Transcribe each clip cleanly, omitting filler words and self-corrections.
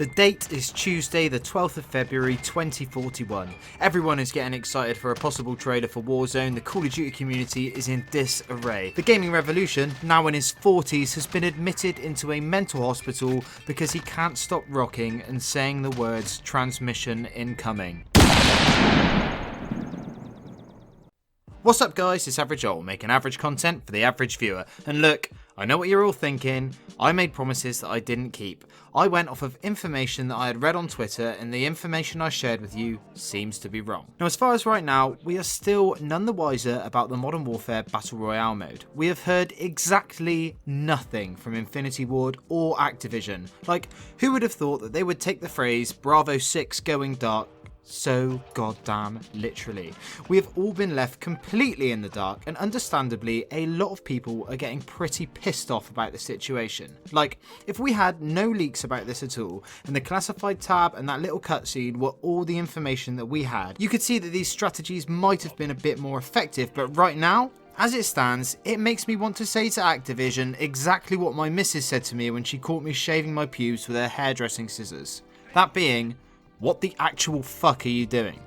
The date is Tuesday the 12th of February 2041. Everyone is getting excited for a possible trailer for Warzone. The Call of Duty community is in disarray. The gaming revolution, now in his 40s, has been admitted into a mental hospital because he can't stop rocking and saying the words transmission incoming. What's up guys, it's Average Owl, making average content for the average viewer. And look, I know what you're all thinking, I made promises that I didn't keep. I went off of information that I had read on Twitter, and the information I shared with you seems to be wrong. Now as far as right now, we are still none the wiser about the Modern Warfare Battle Royale mode. We have heard exactly nothing from Infinity Ward or Activision. Like, who would have thought that they would take the phrase Bravo 6 going dark so goddamn literally? We have all been left completely in the dark, and understandably a lot of people are getting pretty pissed off about the situation. Like, if we had no leaks about this at all and the classified tab and that little cutscene were all the information that we had, you could see that these strategies might have been a bit more effective. But right now, as it stands, it makes me want to say to Activision exactly what my missus said to me when she caught me shaving my pubes with her hairdressing scissors. That being, what the actual fuck are you doing?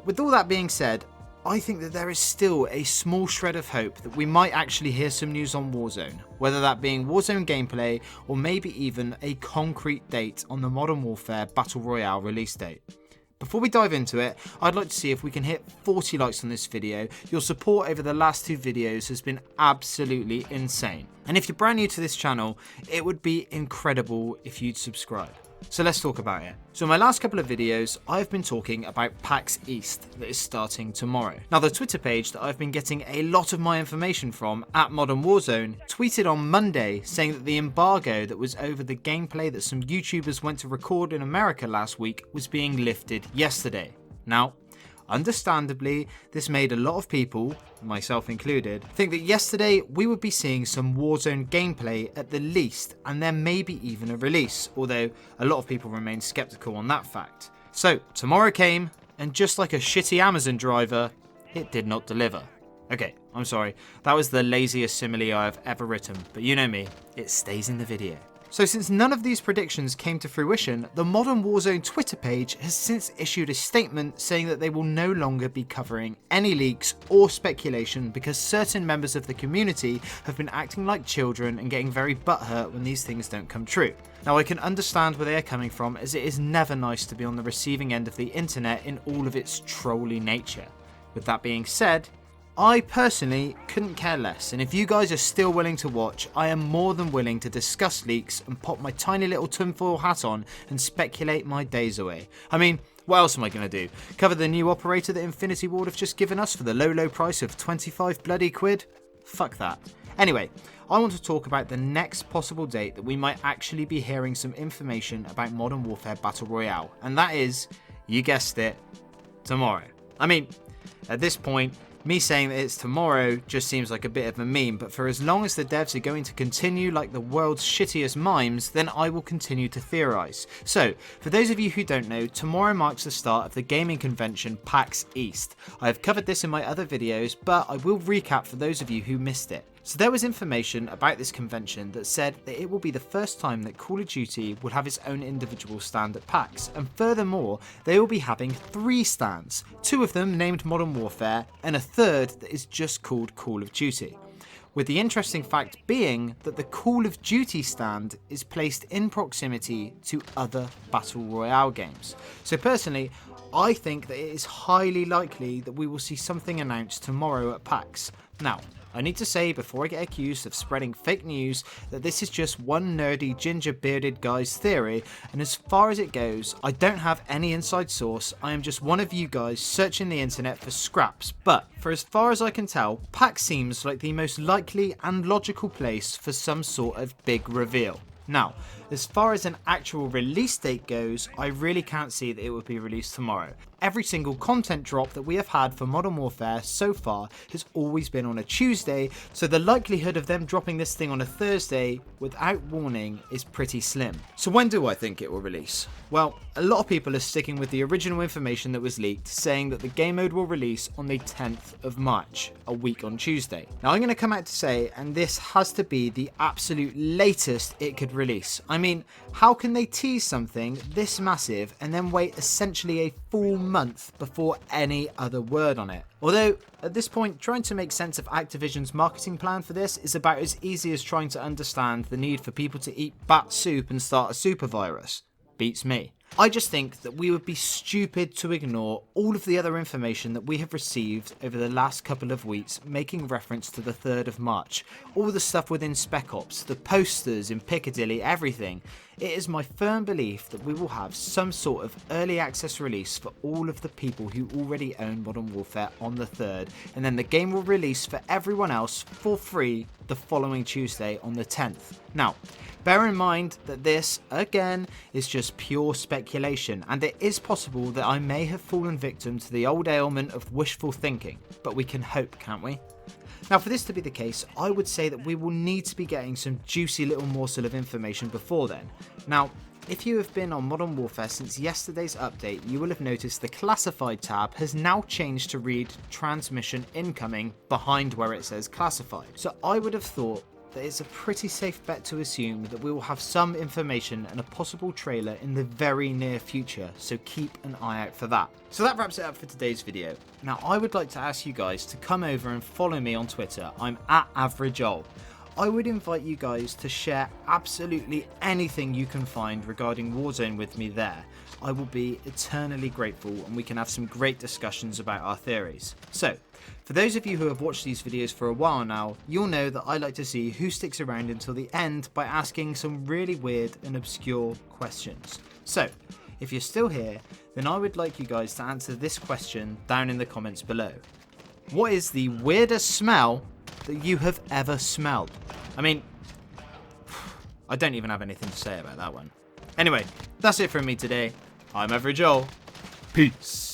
With all that being said, I think that there is still a small shred of hope that we might actually hear some news on Warzone, whether that being Warzone gameplay or maybe even a concrete date on the Modern Warfare Battle Royale release date. Before we dive into it, I'd like to see if we can hit 40 likes on this video. Your support over the last two videos has been absolutely insane. And if you're brand new to this channel, it would be incredible if you'd subscribe. So let's talk about it. So in my last couple of videos, I've been talking about PAX East that is starting tomorrow. Now the Twitter page that I've been getting a lot of my information from, at Modern Warzone, tweeted on Monday saying that the embargo that was over the gameplay that some YouTubers went to record in America last week was being lifted yesterday. Now, understandably, this made a lot of people, myself included, think that yesterday we would be seeing some Warzone gameplay at the least, and there may be even a release, although a lot of people remain skeptical on that fact. So tomorrow came, and just like a shitty Amazon driver, it did not deliver. Okay, I'm sorry, that was the laziest simile I have ever written, but you know me, it stays in the video. So since none of these predictions came to fruition, the Modern Warzone Twitter page has since issued a statement saying that they will no longer be covering any leaks or speculation because certain members of the community have been acting like children and getting very butthurt when these things don't come true. Now I can understand where they are coming from, as it is never nice to be on the receiving end of the internet in all of its trolly nature. With that being said, I personally couldn't care less, and if you guys are still willing to watch, I am more than willing to discuss leaks and pop my tiny little tinfoil hat on and speculate my days away. I mean, what else am I going to do? Cover the new operator that Infinity Ward have just given us for the low price of 25 bloody quid? Fuck that. Anyway, I want to talk about the next possible date that we might actually be hearing some information about Modern Warfare Battle Royale, and that is, you guessed it, tomorrow. I mean, at this point, me saying that it's tomorrow just seems like a bit of a meme, but for as long as the devs are going to continue like the world's shittiest mimes, then I will continue to theorise. So, for those of you who don't know, tomorrow marks the start of the gaming convention PAX East. I have covered this in my other videos, but I will recap for those of you who missed it. So there was information about this convention that said that it will be the first time that Call of Duty will have its own individual stand at PAX, and furthermore, they will be having 3 stands, 2 of them named Modern Warfare, and a third that is just called Call of Duty. With the interesting fact being that the Call of Duty stand is placed in proximity to other Battle Royale games. So personally, I think that it is highly likely that we will see something announced tomorrow at PAX. Now, I need to say before I get accused of spreading fake news that this is just one nerdy ginger bearded guy's theory, and as far as it goes, I don't have any inside source. I am just one of you guys searching the internet for scraps, but for as far as I can tell, PAX seems like the most likely and logical place for some sort of big reveal. Now, as far as an actual release date goes, I really can't see that it would be released tomorrow. Every single content drop that we have had for Modern Warfare so far has always been on a Tuesday, so the likelihood of them dropping this thing on a Thursday without warning is pretty slim. So when do I think it will release? Well, a lot of people are sticking with the original information that was leaked, saying that the game mode will release on the 10th of March, a week on Tuesday. Now I'm going to come out to say, and this has to be the absolute latest it could release. I mean, how can they tease something this massive and then wait essentially a full month before any other word on it? Although, at this point, trying to make sense of Activision's marketing plan for this is about as easy as trying to understand the need for people to eat bat soup and start a super virus. Beats me. I just think that we would be stupid to ignore all of the other information that we have received over the last couple of weeks making reference to the 3rd of March. All the stuff within Spec Ops, the posters in Piccadilly, everything. It is my firm belief that we will have some sort of early access release for all of the people who already own Modern Warfare on the 3rd, and then the game will release for everyone else for free the following Tuesday on the 10th. Now, bear in mind that this, again, is just pure speculation, and it is possible that I may have fallen victim to the old ailment of wishful thinking, but we can hope, can't we? Now, for this to be the case, I would say that we will need to be getting some juicy little morsel of information before then. Now, if you have been on Modern Warfare since yesterday's update, you will have noticed the classified tab has now changed to read transmission incoming behind where it says classified. So I would have thought that it's a pretty safe bet to assume that we will have some information and a possible trailer in the very near future, so keep an eye out for that. So that wraps it up for today's video. Now I would like to ask you guys to come over and follow me on Twitter. I'm @AverageOl. I would invite you guys to share absolutely anything you can find regarding Warzone with me there. I will be eternally grateful and we can have some great discussions about our theories. So, for those of you who have watched these videos for a while now, you'll know that I like to see who sticks around until the end by asking some really weird and obscure questions. So, if you're still here, then I would like you guys to answer this question down in the comments below. What is the weirdest smell that you have ever smelled? I mean, I don't even have anything to say about that one. Anyway, that's it from me today. I'm AverageOl. Peace.